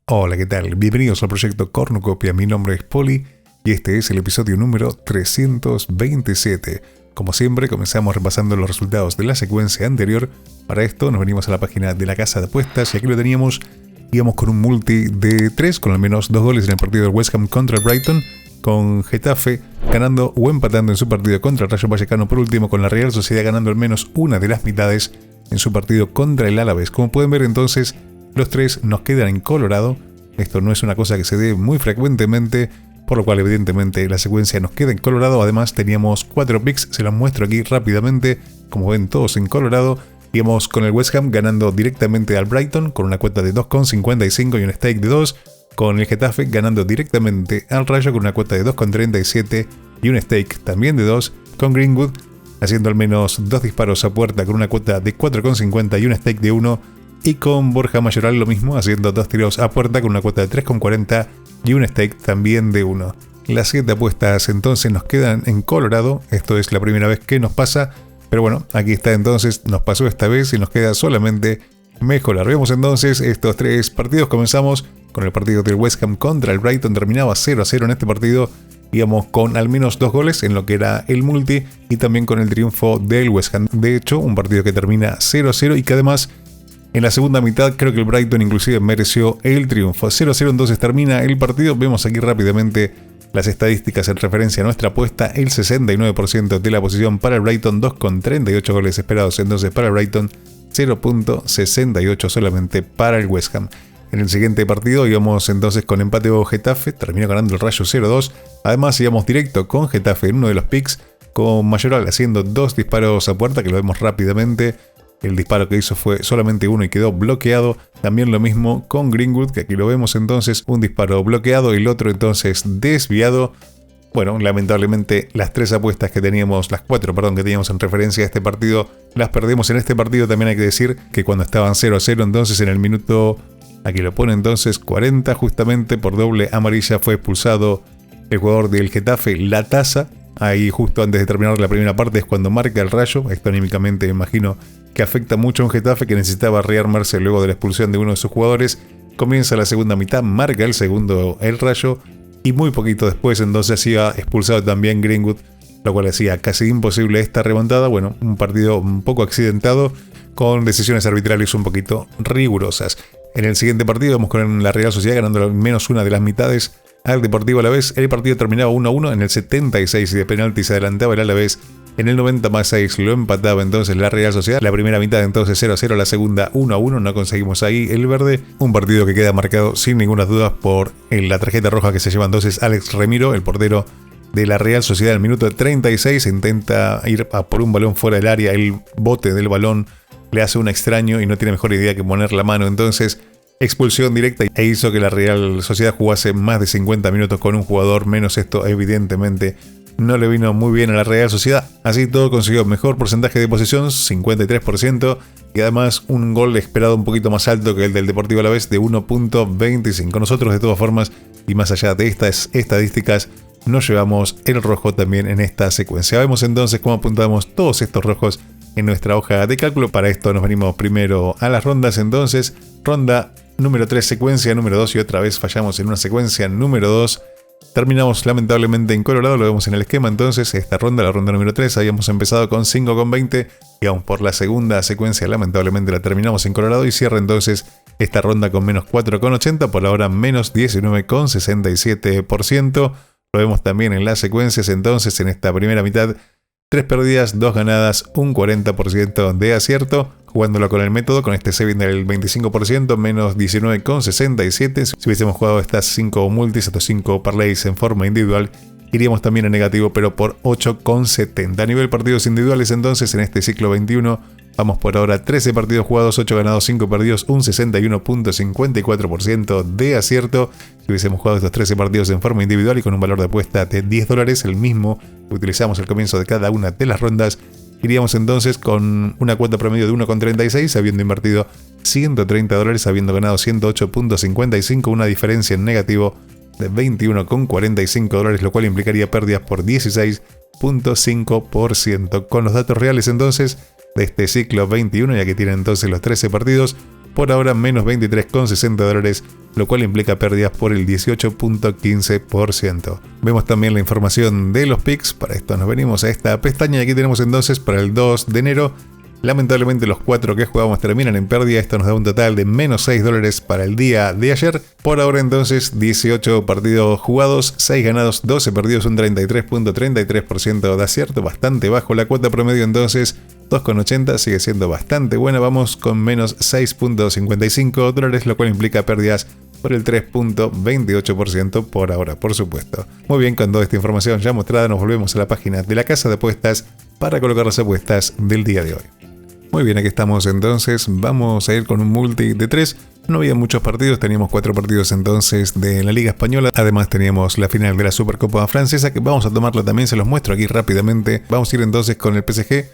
Hola, ¿qué tal? Bienvenidos al proyecto Cornucopia. Mi nombre es Poli y este es el episodio número 327. Como siempre, comenzamos repasando los resultados de la secuencia anterior. Para esto nos venimos a la página de la casa de apuestas y aquí lo teníamos. Íbamos con un multi de 3 con al menos 2 goles en el partido del West Ham contra el Brighton, con Getafe ganando o empatando en su partido contra el Rayo Vallecano, por último con la Real Sociedad ganando al menos una de las mitades en su partido contra el Alavés. Como pueden ver entonces, los tres nos quedan en Colorado. Esto no es una cosa que se dé muy frecuentemente, por lo cual evidentemente la secuencia nos queda en Colorado. Además teníamos 4 picks, se los muestro aquí rápidamente, como ven todos en Colorado. Íbamos con el West Ham ganando directamente al Brighton con una cuota de 2,55 y un stake de 2. Con el Getafe ganando directamente al Rayo con una cuota de 2,37 y un stake también de 2. Con Greenwood haciendo al menos 2 disparos a puerta con una cuota de 4,50 y un stake de 1. Y con Borja Mayoral lo mismo, haciendo 2 tiros a puerta con una cuota de 3,40 y un stake también de 1. Las 7 apuestas entonces nos quedan en Colorado. Esto es la primera vez que nos pasa, pero bueno, aquí está entonces, nos pasó esta vez y nos queda solamente mejorar. Vemos entonces estos 3 partidos. Comenzamos con el partido del West Ham contra el Brighton. Terminaba 0-0 en este partido. Íbamos con al menos 2 goles en lo que era el multi y también con el triunfo del West Ham. De hecho, un partido que termina 0-0 y que además en la segunda mitad creo que el Brighton inclusive mereció el triunfo. 0-0 entonces termina el partido. Vemos aquí rápidamente las estadísticas en referencia a nuestra apuesta. El 69% de la posición para el Brighton, 2,38 goles esperados entonces para el Brighton, 0,68 solamente para el West Ham. En el siguiente partido íbamos entonces con empate o Getafe, terminó ganando el Rayo 0-2. Además íbamos directo con Getafe en uno de los picks, con Mayoral haciendo 2 disparos a puerta, que lo vemos rápidamente. El disparo que hizo fue solamente uno y quedó bloqueado. También lo mismo con Greenwood, que aquí lo vemos entonces, un disparo bloqueado y el otro entonces desviado. Bueno, lamentablemente las 3 apuestas que teníamos, las 4, perdón, que teníamos en referencia a este partido, las perdimos en este partido. También hay que decir que cuando estaban 0-0, entonces en el minuto, aquí lo pone entonces, 40, justamente por doble amarilla fue expulsado el jugador del Getafe, Latasa. Ahí justo antes de terminar la primera parte es cuando marca el Rayo. Esto anímicamente me imagino que afecta mucho a un Getafe que necesitaba rearmarse luego de la expulsión de uno de sus jugadores. Comienza la segunda mitad, marca el segundo el Rayo y muy poquito después entonces hacía expulsado también Greenwood, lo cual hacía casi imposible esta remontada. Bueno, un partido un poco accidentado con decisiones arbitrales un poquito rigurosas. En el siguiente partido vamos con la Real Sociedad ganando al menos una de las mitades al Deportivo Alavés. El partido terminaba 1-1 en el 76 y de penalti se adelantaba el Alavés. En el 90+6 lo empataba entonces la Real Sociedad. La primera mitad entonces 0-0, la segunda 1-1. No conseguimos ahí el verde. Un partido que queda marcado sin ninguna duda por la tarjeta roja que se lleva entonces Alex Remiro, el portero de la Real Sociedad. En el minuto 36 intenta ir a por un balón fuera del área. El bote del balón le hace un extraño y no tiene mejor idea que poner la mano. Entonces expulsión directa e hizo que la Real Sociedad jugase más de 50 minutos con un jugador menos. Esto evidentemente no le vino muy bien a la Real Sociedad. Así todo consiguió mejor porcentaje de posesión, 53%, y además un gol esperado un poquito más alto que el del Deportivo Alavés de 1,25. Nosotros de todas formas, y más allá de estas estadísticas, nos llevamos el rojo también en esta secuencia. Vemos entonces cómo apuntamos todos estos rojos en nuestra hoja de cálculo. Para esto nos venimos primero a las rondas. Entonces, ronda número 3, secuencia número 2, y otra vez fallamos en una secuencia número 2. Terminamos lamentablemente en Colorado, lo vemos en el esquema. Entonces esta ronda, la ronda número 3, habíamos empezado con 5,20 y vamos por la segunda secuencia, lamentablemente la terminamos en Colorado y cierra entonces esta ronda con menos 4,80, por ahora menos 19,67%. Lo vemos también en las secuencias. Entonces en esta primera mitad, 3 perdidas, 2 ganadas, un 40% de acierto. Jugándolo con el método, con este saving del 25%, menos 19,67. Si hubiésemos jugado estas 5 multis, estos 5 parlays en forma individual, iríamos también a negativo, pero por 8,70. A nivel partidos individuales, entonces, en este ciclo 21, vamos por ahora 13 partidos jugados, 8 ganados, 5 perdidos, un 61,54% de acierto. Si hubiésemos jugado estos 13 partidos en forma individual y con un valor de apuesta de $10, el mismo que utilizamos al comienzo de cada una de las rondas, iríamos entonces con una cuota promedio de 1,36, habiendo invertido $130, habiendo ganado 108,55, una diferencia en negativo de $21,45, lo cual implicaría pérdidas por 16,5%. Con los datos reales entonces de este ciclo 21, ya que tienen entonces los 13 partidos, por ahora menos $23,60 lo cual implica pérdidas por el 18.15%. Vemos también la información de los picks. Para esto nos venimos a esta pestaña y aquí tenemos entonces para el 2 de enero. Lamentablemente los 4 que jugamos terminan en pérdida. Esto nos da un total de menos $6 para el día de ayer. Por ahora entonces 18 partidos jugados, 6 ganados, 12 perdidos, un 33.33% de acierto, bastante bajo. La cuota promedio entonces 2,80 sigue siendo bastante buena. Vamos con menos $6.55, lo cual implica pérdidas por el 3.28% por ahora, por supuesto. Muy bien, con toda esta información ya mostrada, nos volvemos a la página de la casa de apuestas para colocar las apuestas del día de hoy. Muy bien, aquí estamos entonces, vamos a ir con un multi de 3. No había muchos partidos, teníamos 4 partidos entonces de la Liga Española. Además teníamos la final de la Supercopa Francesa, que vamos a tomarlo también, se los muestro aquí rápidamente. Vamos a ir entonces con el PSG,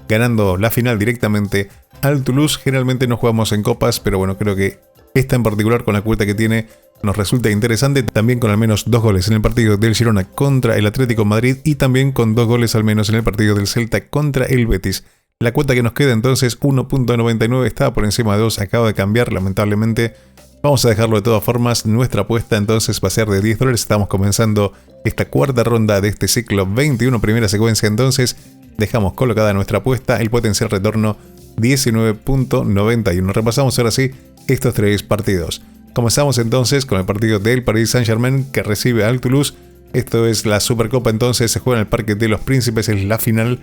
ganando la final directamente al Toulouse. Generalmente no jugamos en copas, pero bueno, creo que esta en particular con la cuota que tiene nos resulta interesante. También con al menos 2 goles en el partido del Girona contra el Atlético de Madrid y también con 2 goles al menos en el partido del Celta contra el Betis. La cuota que nos queda entonces 1.99 estaba por encima de 2, acaba de cambiar lamentablemente. Vamos a dejarlo de todas formas. Nuestra apuesta entonces va a ser de $10. Estamos comenzando esta cuarta ronda de este ciclo 21, primera secuencia entonces. Dejamos colocada nuestra apuesta, el potencial retorno 19.91. Repasamos ahora sí estos 3 partidos. Comenzamos entonces con el partido del Paris Saint-Germain que recibe al Toulouse. Esto es la Supercopa entonces, se juega en el Parque de los Príncipes, es la final.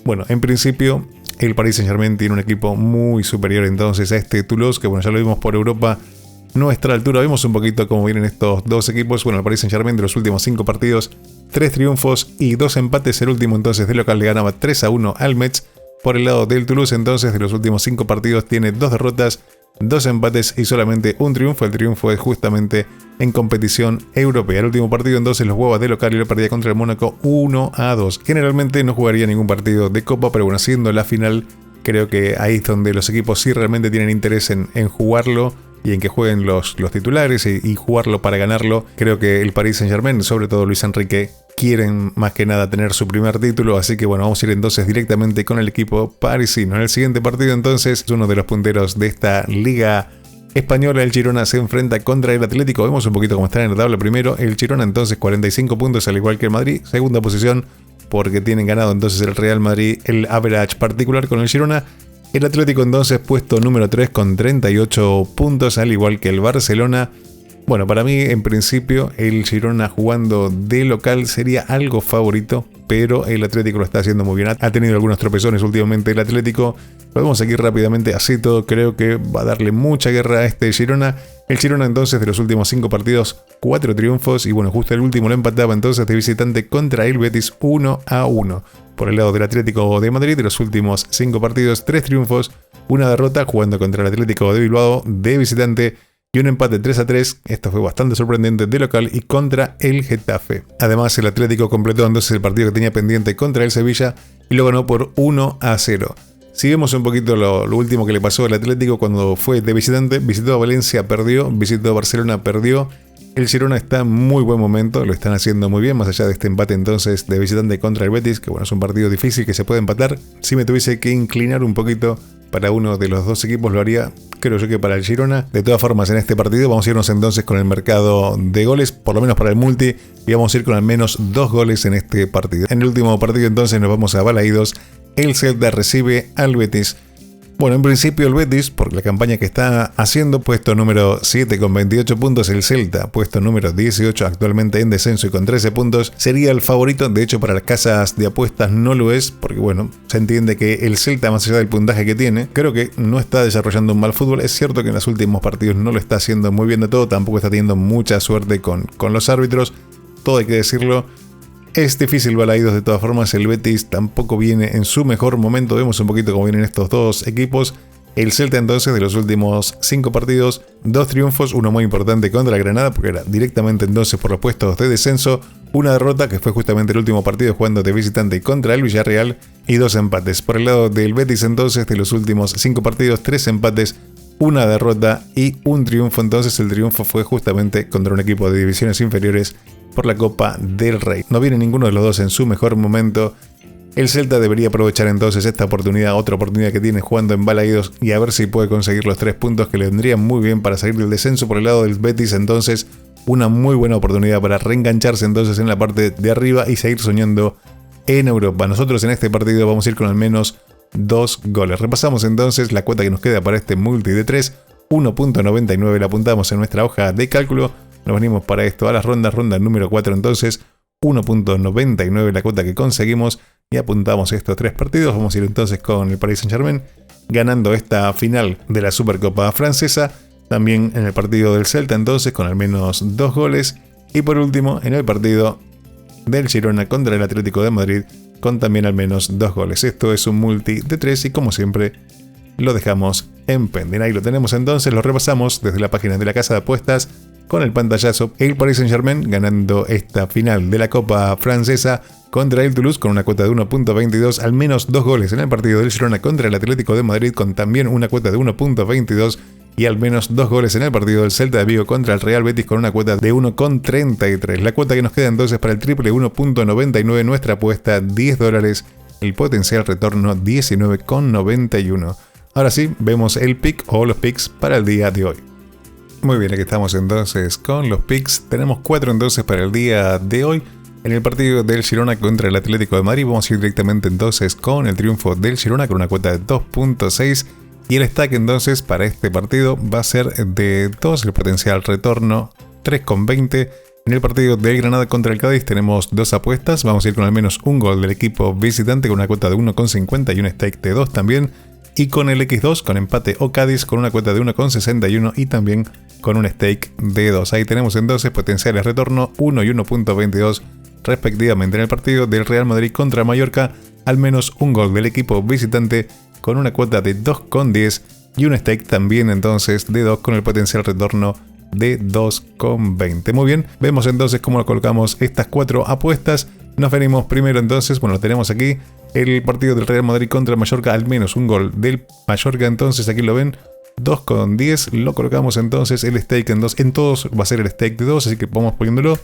Bueno, en principio el Paris Saint-Germain tiene un equipo muy superior entonces a este Toulouse, que bueno, ya lo vimos por Europa. Nuestra altura, vemos un poquito cómo vienen estos dos equipos. Bueno, el Paris Saint-Germain de los últimos 5 partidos, 3 triunfos y 2 empates. El último entonces de local le ganaba 3-1 al Metz. Por el lado del Toulouse entonces de los últimos 5 partidos tiene 2 derrotas, 2 empates y solamente un triunfo. El triunfo es justamente en competición europea. El último partido entonces los jugaba de local y lo perdía contra el Mónaco 1-2. Generalmente no jugaría ningún partido de Copa, pero bueno, siendo la final, creo que ahí es donde los equipos sí realmente tienen interés en jugarlo y en que jueguen los titulares y jugarlo para ganarlo. Creo que el Paris Saint-Germain, sobre todo Luis Enrique, quieren más que nada tener su primer título, así que bueno, vamos a ir entonces directamente con el equipo parisino. En el siguiente partido entonces, uno de los punteros de esta Liga Española, el Girona, se enfrenta contra el Atlético. Vemos un poquito cómo está en la tabla primero. El Girona entonces 45 puntos al igual que el Madrid, segunda posición porque tienen ganado entonces el Real Madrid el average particular con el Girona. El Atlético entonces puesto número 3 con 38 puntos al igual que el Barcelona. Bueno, para mí en principio el Girona jugando de local sería algo favorito, pero el Atlético lo está haciendo muy bien. Ha tenido algunos tropezones últimamente el Atlético. Podemos seguir rápidamente, así todo creo que va a darle mucha guerra a este Girona. El Girona entonces de los últimos 5 partidos, 4 triunfos y bueno, justo el último lo empataba entonces de visitante contra el Betis 1-1. Por el lado del Atlético de Madrid, de los últimos 5 partidos, 3 triunfos, 1 derrota jugando contra el Atlético de Bilbao de visitante y un empate 3-3, esto fue bastante sorprendente, de local y contra el Getafe. Además el Atlético completó entonces el partido que tenía pendiente contra el Sevilla y lo ganó por 1-0. Si vemos un poquito lo último que le pasó al Atlético cuando fue de visitante, visitó a Valencia, perdió, visitó a Barcelona, perdió. El Girona está en muy buen momento, lo están haciendo muy bien, más allá de este empate entonces de visitante contra el Betis, que bueno, es un partido difícil que se puede empatar. Si me tuviese que inclinar un poquito para uno de los dos equipos, lo haría, creo yo que para el Girona. De todas formas, en este partido vamos a irnos entonces con el mercado de goles, por lo menos para el multi, y vamos a ir con al menos 2 goles en este partido. En el último partido entonces nos vamos a Balaídos. El Celta recibe al Betis. Bueno, en principio el Betis, por la campaña que está haciendo, puesto número 7 con 28 puntos, el Celta, puesto número 18 actualmente en descenso y con 13 puntos, sería el favorito. De hecho, para las casas de apuestas no lo es, porque bueno, se entiende que el Celta, más allá del puntaje que tiene, creo que no está desarrollando un mal fútbol. Es cierto que en los últimos partidos no lo está haciendo muy bien de todo, tampoco está teniendo mucha suerte con los árbitros, todo hay que decirlo. Es difícil Balaídos de todas formas, el Betis tampoco viene en su mejor momento. Vemos un poquito cómo vienen estos dos equipos. El Celta entonces de los últimos 5 partidos, 2 triunfos, uno muy importante contra la Granada porque era directamente entonces por los puestos de descenso, una derrota que fue justamente el último partido jugando de visitante contra el Villarreal y 2 empates. Por el lado del Betis entonces de los últimos 5 partidos, 3 empates, una derrota y un triunfo. Entonces el triunfo fue justamente contra un equipo de divisiones inferiores por la Copa del Rey. No viene ninguno de los dos en su mejor momento. El Celta debería aprovechar entonces esta oportunidad, otra oportunidad que tiene jugando en Balaídos, y a ver si puede conseguir los 3 puntos que le vendrían muy bien para salir del descenso. Por el lado del Betis, entonces una muy buena oportunidad para reengancharse entonces en la parte de arriba y seguir soñando en Europa. Nosotros en este partido vamos a ir con al menos 2 goles. Repasamos entonces la cuota que nos queda para este multi de 3, 1.99, la apuntamos en nuestra hoja de cálculo. Nos venimos para esto a las ronda número 4 entonces, 1.99 la cuota que conseguimos y apuntamos estos 3 partidos. Vamos a ir entonces con el Paris Saint-Germain ganando esta final de la Supercopa francesa. También en el partido del Celta entonces con al menos 2 goles. Y por último en el partido del Girona contra el Atlético de Madrid con también al menos 2 goles. Esto es un multi de 3 y como siempre lo dejamos en pending. Ahí lo tenemos entonces, lo repasamos desde la página de la casa de apuestas con el pantallazo. El Paris Saint-Germain ganando esta final de la Copa francesa contra el Toulouse con una cuota de 1.22, al menos 2 goles en el partido del Girona contra el Atlético de Madrid con también una cuota de 1.22 y al menos 2 goles en el partido del Celta de Vigo contra el Real Betis con una cuota de 1.33. La cuota que nos queda entonces para el triple 1.99, nuestra apuesta $10, el potencial retorno 19.91. Ahora sí, vemos el pick o los picks para el día de hoy. Muy bien, aquí estamos entonces con los picks. Tenemos 4 entonces para el día de hoy. En el partido del Girona contra el Atlético de Madrid vamos a ir directamente entonces con el triunfo del Girona con una cuota de 2.6. Y el stack entonces para este partido va a ser de 2, el potencial retorno 3.20. En el partido del Granada contra el Cádiz tenemos 2 apuestas. Vamos a ir con al menos un gol del equipo visitante con una cuota de 1.50 y un stake de 2 también. Y con el X2 con empate o Cádiz con una cuota de 1.61 y también con un stake de 2. Ahí tenemos entonces potenciales retorno 1 y 1.22 respectivamente. En el partido del Real Madrid contra Mallorca, al menos un gol del equipo visitante con una cuota de 2.10 y un stake también entonces de 2 con el potencial retorno de 2.20. Muy bien, vemos entonces cómo colocamos estas 4 apuestas. Nos venimos primero entonces, bueno, lo tenemos aquí, el partido del Real Madrid contra Mallorca, al menos un gol del Mallorca, entonces aquí lo ven, 2.10, lo colocamos entonces el stake en 2, en todos va a ser el stake de 2, así que vamos poniéndolo,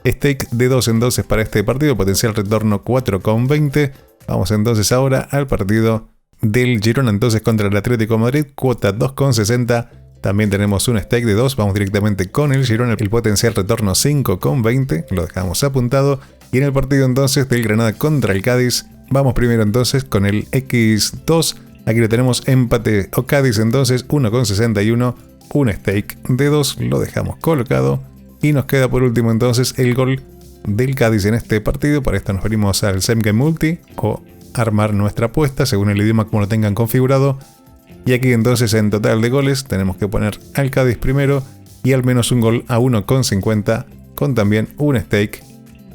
stake de 2 entonces para este partido, potencial retorno 4.20. Vamos entonces ahora al partido del Girona entonces contra el Atlético de Madrid, cuota 2.60, también tenemos un stake de 2, vamos directamente con el Girona, el potencial retorno 5.20, lo dejamos apuntado. Y en el partido entonces del Granada contra el Cádiz, vamos primero entonces con el X2, aquí lo tenemos empate o Cádiz entonces 1.61, un stake de 2, lo dejamos colocado. Y nos queda por último entonces el gol del Cádiz en este partido. Para esto nos venimos al Same Game Multi o armar nuestra apuesta según el idioma como lo tengan configurado. Y aquí entonces en total de goles tenemos que poner al Cádiz primero y al menos un gol a 1.50 con también un stake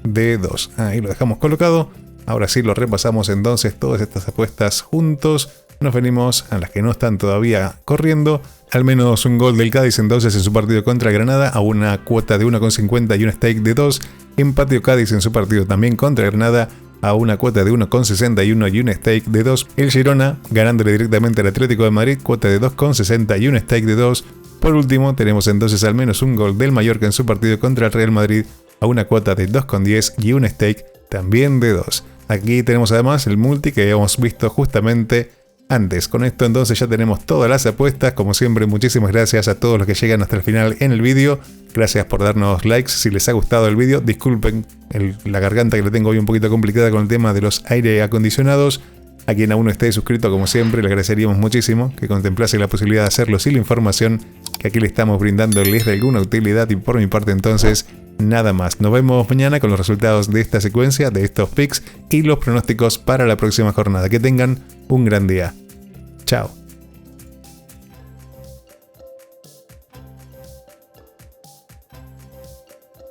de 2. Ahí lo dejamos colocado. Ahora sí lo repasamos entonces todas estas apuestas juntos. Nos venimos a las que no están todavía corriendo. Al menos un gol del Cádiz entonces en su partido contra Granada a una cuota de 1.50 y un stake de 2. Empate o Cádiz en su partido también contra Granada a una cuota de 1.61 y un stake de 2. El Girona ganándole directamente al Atlético de Madrid, cuota de 2.60 y un stake de 2. Por último tenemos entonces al menos un gol del Mallorca en su partido contra el Real Madrid a una cuota de 2.10 y un stake también de 2. Aquí tenemos además el multi que habíamos visto justamente antes. Con esto entonces ya tenemos todas las apuestas. Como siempre, muchísimas gracias a todos los que llegan hasta el final en el vídeo. Gracias por darnos likes si les ha gustado el vídeo. Disculpen la garganta que le tengo hoy un poquito complicada con el tema de los aire acondicionados. A quien aún no esté suscrito, como siempre, le agradeceríamos muchísimo que contemplase la posibilidad de hacerlo si la información que aquí le estamos brindando les de alguna utilidad. Y por mi parte entonces, nada más. Nos vemos mañana con los resultados de esta secuencia, de estos picks y los pronósticos para la próxima jornada. Que tengan un gran día. Chao.